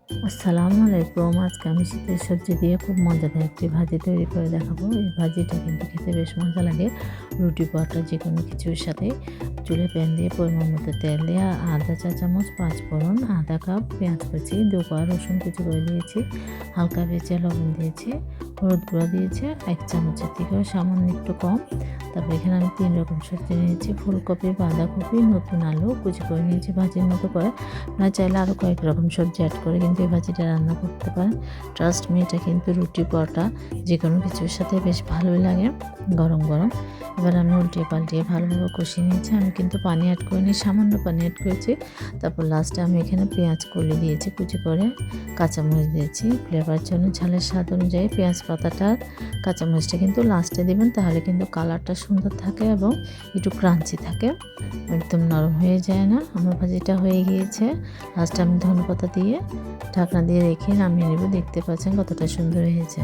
আসসালামু আলাইকুম। আজকে আমি শীতের সবজি দিয়ে খুব মজাদার একটি ভাজি তৈরি করে দেখাবো। এই ভাজিটা কিন্তু খেতে বেশ মজা লাগে। রুটি, পরোটা যেকোনো কিছুর সাথেই। চুলায় প্যান দিয়ে পরিমাণ মতো তেল দিয়ে আদা চা চামচ, ৫ ফোড়ন, আধা কাপ পেঁয়াজ কুচি, ২ কোয়া রসুন কুচি করে দিয়েছি, হালকা ভেজে লবণ দিয়েছি, হলুদ গুঁড়া দিয়েছি ১ চামচের থেকেও সামান্য একটু কম। তারপর এখানে আমি ৩ রকম সবজি নিয়েছি, ফুলকপি, বাঁধাকপি, নতুন আলু কুচি করে নিয়েছি ভাজির মতো করে। আপনারা চাইলে আরও কয়েক রকম সবজি অ্যাড করে কিন্তু এই ভাজিটা রান্না করতে পারেন। ট্রাস্ট মি, এটা কিন্তু রুটি, পরোটা যেকোনো কিছুর সাথে বেশ ভালোই লাগে গরম গরম। এবার আমি উল্টিয়ে পাল্টিয়ে ভালোভাবে কষিয়ে নিয়েছি। আমি কিন্তু পানি অ্যাড করিনি, সামান্য পানি অ্যাড করেছি। তারপর লাস্টে আমি এখানে পেঁয়াজ কলি দিয়েছি কুচি করে, কাঁচামরিচ দিয়েছি ফ্লেভার জন্য, ঝালের স্বাদ অনুযায়ী পেঁয়াজ পাতাটা কাঁচামরিচটা কিন্তু লাস্টে দেবেন, তাহলে কিন্তু কালারটা সুন্দর থাকে এবং একটু ক্রাঞ্চি থাকে, একদম নরম হয়ে যায় না। আমার ভাজিটা হয়ে গিয়েছে। লাস্টে আমি ধনেপাতা দিয়ে ঢাকনা দিয়ে রেখে নামিয়ে নেব। দেখতে পাচ্ছেন কতটা সুন্দর হয়েছে।